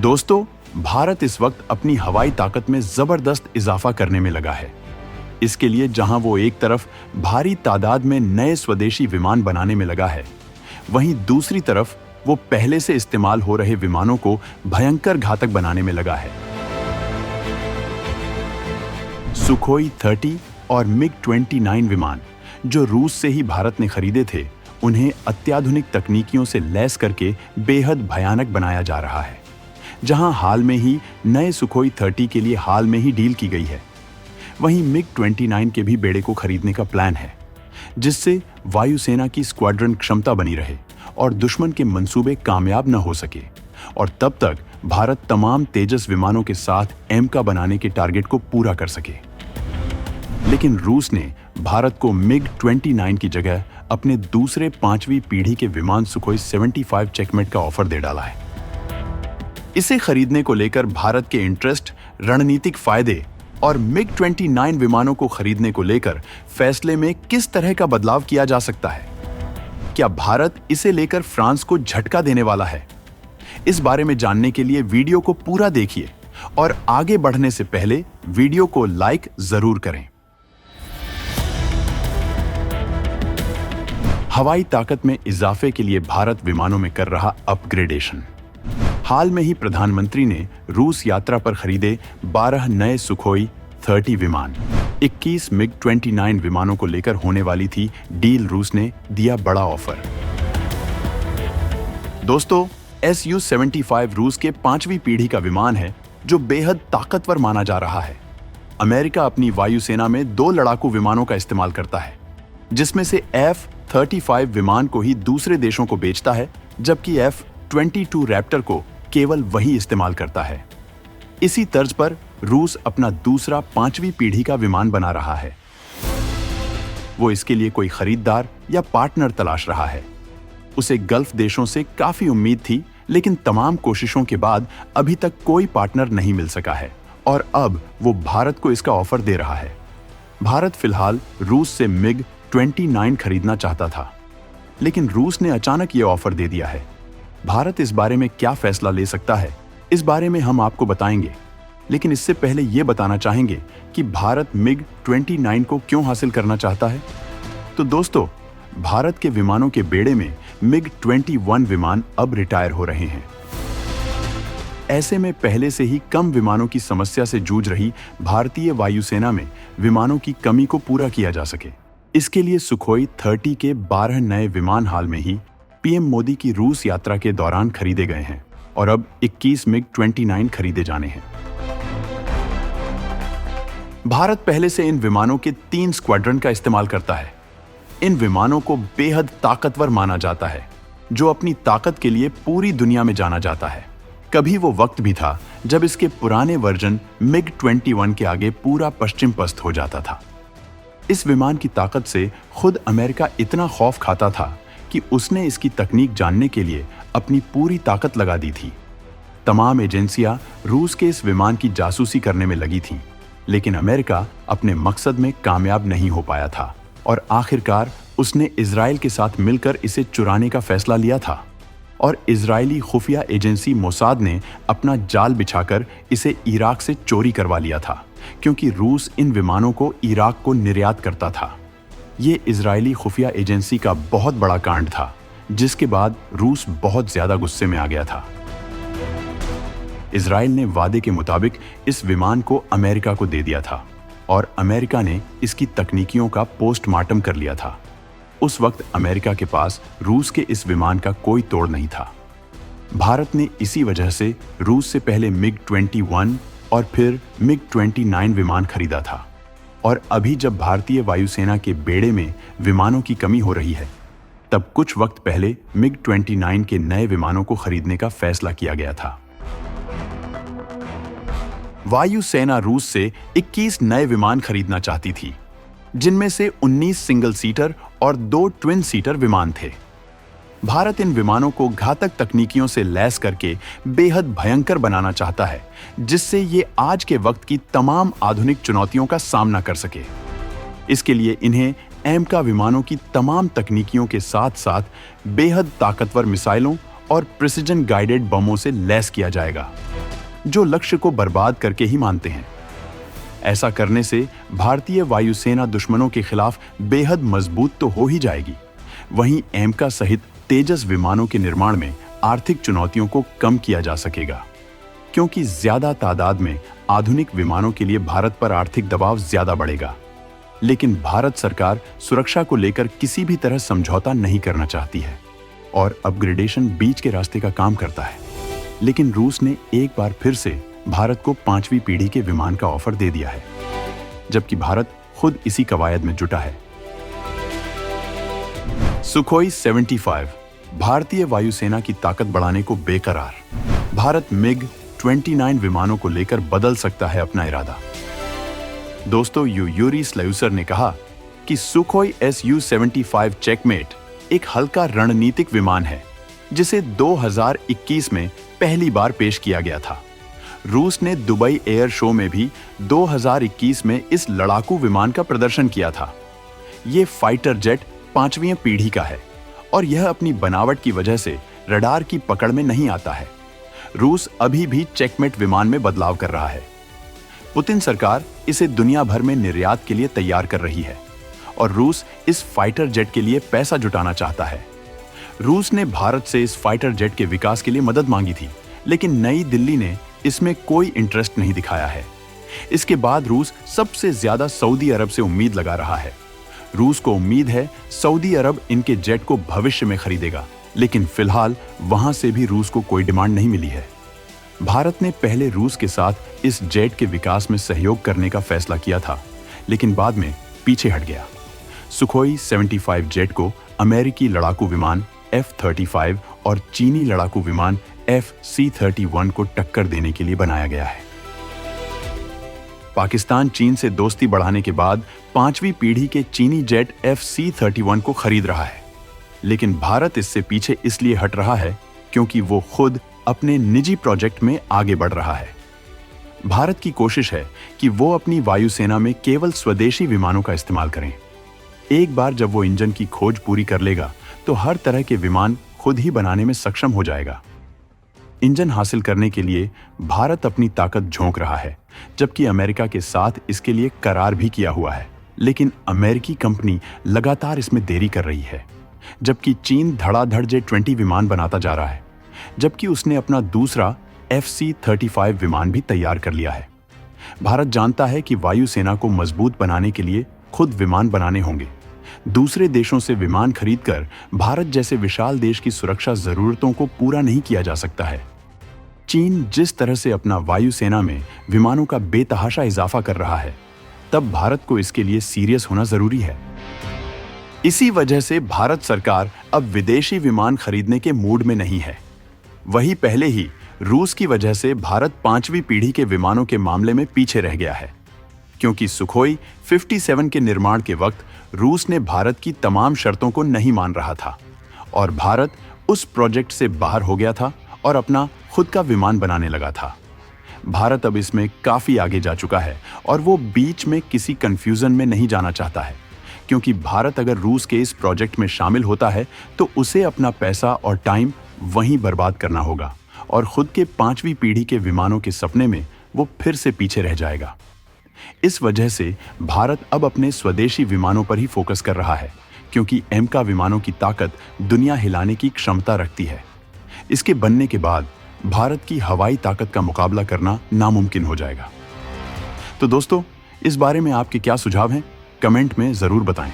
दोस्तों, भारत इस वक्त अपनी हवाई ताकत में जबरदस्त इजाफा करने में लगा है। इसके लिए जहां वो एक तरफ भारी तादाद में नए स्वदेशी विमान बनाने में लगा है, वहीं दूसरी तरफ वो पहले से इस्तेमाल हो रहे विमानों को भयंकर घातक बनाने में लगा है। सुखोई 30 और मिग-29 विमान जो रूस से ही भारत ने खरीदे थे, उन्हें अत्याधुनिक तकनीकियों से लैस करके बेहद भयानक बनाया जा रहा है। जहां हाल में ही नए सुखोई 30 के लिए हाल में ही डील की गई है, वहीं मिग-29 के भी बेड़े को खरीदने का प्लान है, जिससे वायुसेना की स्क्वाड्रन क्षमता बनी रहे और दुश्मन के मंसूबे कामयाब न हो सके, और तब तक भारत तमाम तेजस विमानों के साथ एमका बनाने के टारगेट को पूरा कर सके। लेकिन रूस ने भारत को मिग-29 की जगह अपने दूसरे 5वीं पीढ़ी के विमान सुखोई 75 चेकमेट का ऑफर दे डाला है। इसे खरीदने को लेकर भारत के इंटरेस्ट, रणनीतिक फायदे और मिग-29 विमानों को खरीदने को लेकर फैसले में किस तरह का बदलाव किया जा सकता है? क्या भारत इसे लेकर फ्रांस को झटका देने वाला है? इस बारे में जानने के लिए वीडियो को पूरा देखिए और आगे बढ़ने से पहले वीडियो को लाइक जरूर करें। हवाई ताकत में इजाफे के लिए भारत विमानों में कर रहा अपग्रेडेशन। हाल में ही प्रधानमंत्री ने रूस यात्रा पर खरीदे 12 नए सुखोई 30 विमान, 21 मिग-29 विमानों को लेकर होने वाली थी डील। रूस ने दिया बड़ा ऑफर। दोस्तों, Su-75 रूस के 5वीं पीढ़ी का विमान है जो बेहद ताकतवर माना जा रहा है। अमेरिका अपनी वायुसेना में 2 लड़ाकू विमानों का इस्तेमाल करता है, जिसमें से F-35 विमान को ही दूसरे देशों को बेचता है, जबकि F-22 रैप्टर को केवल वही इस्तेमाल करता है। इसी तर्ज पर रूस अपना दूसरा 5वीं पीढ़ी का विमान बना रहा है। वो इसके लिए कोई खरीदार या पार्टनर तलाश रहा है। उसे गल्फ देशों से काफी उम्मीद थी, लेकिन तमाम कोशिशों के बाद अभी तक कोई पार्टनर नहीं मिल सका है, और अब वो भारत को इसका ऑफर दे रहा है। भारत फिलहाल रूस से मिग-29 खरीदना चाहता था, लेकिन रूस ने अचानक ये ऑफर दे दिया है। भारत इस बारे में क्या फैसला ले सकता है, इस बारे में हम आपको बताएंगे, लेकिन इससे पहले ये बताना चाहेंगे कि भारत मिग-29 को क्यों हासिल करना चाहता है। तो दोस्तों, भारत के विमानों के बेड़े में मिग-21 विमान अब रिटायर हो रहे हैं। ऐसे में पहले से ही कम विमानों की समस्या से जूझ रही भारतीय वायुसेना में विमानों की कमी को पूरा किया जा सके, इसके लिए सुखोई 30 के 12 नए विमान हाल में ही पीएम मोदी की रूस यात्रा के दौरान खरीदे गए हैं, और अब 21 मिग-29 खरीदे जाने हैं। भारत पहले से इन विमानों के 3 स्क्वाड्रन का इस्तेमाल करता है। इन विमानों को बेहद ताकतवर माना जाता है, जो अपनी ताकत के लिए पूरी दुनिया में जाना जाता है। कभी वो वक्त भी था जब इसके पुराने वर्जन मिग-21 के आगे पूरा पश्चिम पस्त हो जाता था। इस विमान की ताकत से खुद अमेरिका इतना खौफ खाता था कि उसने इसकी तकनीक जानने के लिए अपनी पूरी ताकत लगा दी थी। तमाम एजेंसियां रूस के इस विमान की जासूसी करने में लगी थीं, लेकिन अमेरिका अपने मकसद में कामयाब नहीं हो पाया था, और आखिरकार उसने इजराइल के साथ मिलकर इसे चुराने का फैसला लिया था, और इजरायली खुफिया एजेंसी मोसाद ने अपना जाल बिछाकर इसे इराक से चोरी करवा लिया था, क्योंकि रूस इन विमानों को इराक को निर्यात करता था। ये इजरायली खुफिया एजेंसी का बहुत बड़ा कांड था, जिसके बाद रूस बहुत ज्यादा गुस्से में आ गया था। इजराइल ने वादे के मुताबिक इस विमान को अमेरिका को दे दिया था, और अमेरिका ने इसकी तकनीकियों का पोस्टमार्टम कर लिया था। उस वक्त अमेरिका के पास रूस के इस विमान का कोई तोड़ नहीं था। भारत ने इसी वजह से रूस से पहले मिग-21 और फिर मिग-29 विमान खरीदा था, और अभी जब भारतीय वायुसेना के बेड़े में विमानों की कमी हो रही है, तब कुछ वक्त पहले मिग-29 के नए विमानों को खरीदने का फैसला किया गया था। वायुसेना रूस से 21 नए विमान खरीदना चाहती थी, जिनमें से 19 सिंगल सीटर और 2 ट्विन सीटर विमान थे। भारत इन विमानों को घातक तकनीकियों से लैस करके बेहद भयंकर बनाना चाहता है, जिससे ये आज के वक्त की तमाम आधुनिक चुनौतियों का सामना कर सके। इसके लिए इन्हें एमका विमानों की तमाम तकनीकियों के साथ साथ बेहद ताकतवर मिसाइलों और प्रिसिजन गाइडेड बमों से लैस किया जाएगा। जो लक्ष्य को बर्बाद करके ही मानते हैं। ऐसा करने से भारतीय वायुसेना दुश्मनों के खिलाफ बेहद मजबूत तो हो ही जाएगी, वहीं एमका सहित तेजस विमानों के निर्माण में आर्थिक चुनौतियों को कम किया जा सकेगा, क्योंकि ज्यादा तादाद में आधुनिक विमानों के लिए भारत पर आर्थिक दबाव ज्यादा बढ़ेगा। लेकिन भारत सरकार सुरक्षा को लेकर किसी भी तरह समझौता नहीं करना चाहती है और अपग्रेडेशन बीच के रास्ते का काम करता है। लेकिन रूस ने एक बार फिर से भारत को 5वीं पीढ़ी के विमान का ऑफर दे दिया है, जबकि भारत खुद इसी कवायद में जुटा है। सुखोई 75 भारतीय वायुसेना की ताकत बढ़ाने को बेकरार। भारत मिग 29 विमानों को लेकर बदल सकता है अपना इरादा। दोस्तों, यूरी स्लायूसर ने कहा कि सुखोई Su-75 चेकमेट एक हल्का रणनीतिक विमान है जिसे 2021 में पहली बार पेश किया गया था। रूस ने दुबई एयर शो में भी 2021 में इस लड़ाकू विमान का प्रदर्शन किया था। ये फाइटर जेट 5वीं पीढ़ी का है और यह अपनी बनावट की वजह से रडार की पकड़ में नहीं आता है। रूस अभी भी चेकमेट विमान में बदलाव कर रहा है। पुतिन सरकार इसे दुनिया भर में निर्यात के लिए तैयार कर रही है और रूस इस फाइटर जेट के लिए पैसा जुटाना चाहता है। रूस ने भारत से इस फाइटर जेट के विकास के लिए मदद मांगी थी, लेकिन नई दिल्ली ने इसमें कोई इंटरेस्ट नहीं दिखाया है। इसके बाद रूस सबसे ज्यादा सऊदी अरब से उम्मीद लगा रहा है। रूस को उम्मीद है सऊदी अरब इनके जेट को भविष्य में खरीदेगा, लेकिन फिलहाल वहां से भी रूस को कोई डिमांड नहीं मिली है। भारत ने पहले रूस के साथ इस जेट के विकास में सहयोग करने का फैसला किया था, लेकिन बाद में पीछे हट गया। सुखोई 75 जेट को अमेरिकी लड़ाकू विमान F-35 और चीनी लड़ाकू विमान FC-31 को टक्कर देने के लिए बनाया गया है। पाकिस्तान चीन से दोस्ती बढ़ाने के बाद 5वीं पीढ़ी के चीनी जेट FC-31 को खरीद रहा है, लेकिन भारत इससे पीछे इसलिए हट रहा है क्योंकि वो खुद अपने निजी प्रोजेक्ट में आगे बढ़ रहा है। भारत की कोशिश है कि वो अपनी वायुसेना में केवल स्वदेशी विमानों का इस्तेमाल करें। एक बार जब वो इंजन की खोज पूरी कर लेगा तो हर तरह के विमान खुद ही बनाने में सक्षम हो जाएगा। इंजन हासिल करने के लिए भारत अपनी ताकत झोंक रहा है, जबकि अमेरिका के साथ इसके लिए करार भी किया हुआ है, लेकिन अमेरिकी कंपनी लगातार इसमें देरी कर रही है। जबकि चीन धड़ाधड़ J-20 विमान बनाता जा रहा है, जबकि उसने अपना दूसरा FC-35 विमान भी तैयार कर लिया है। भारत जानता है कि वायुसेना को मजबूत बनाने के लिए खुद विमान बनाने होंगे। दूसरे देशों से विमान खरीदकर भारत जैसे विशाल देश की सुरक्षा जरूरतों को पूरा नहीं किया जा सकता है। चीन जिस तरह से अपना वायुसेना में विमानों का बेतहाशा इजाफा कर रहा है, तब भारत को इसके लिए सीरियस होना जरूरी है। इसी वजह से भारत सरकार अब विदेशी विमान खरीदने के मूड में नहीं है। वही पहले ही रूस की वजह से भारत 5वीं पीढ़ी के विमानों के मामले में पीछे रह गया है, क्योंकि सुखोई 57 के निर्माण के वक्त रूस ने भारत की तमाम शर्तों को नहीं मान रहा था और भारत उस प्रोजेक्ट से बाहर हो गया था और अपना खुद का विमान बनाने लगा था। भारत अब इसमें काफी आगे जा चुका है और वो बीच में किसी कंफ्यूजन में नहीं जाना चाहता है, क्योंकि भारत अगर रूस के इस प्रोजेक्ट में शामिल होता है तो उसे अपना पैसा और टाइम वहीं बर्बाद करना होगा और खुद के 5वीं पीढ़ी के विमानों के सपने में वो फिर से पीछे रह जाएगा। इस वजह से भारत अब अपने स्वदेशी विमानों पर ही फोकस कर रहा है, क्योंकि एमका विमानों की ताकत दुनिया हिलाने की क्षमता रखती है। इसके बनने के बाद भारत की हवाई ताकत का मुकाबला करना नामुमकिन हो जाएगा। तो दोस्तों, इस बारे में आपके क्या सुझाव हैं? कमेंट में जरूर बताएं।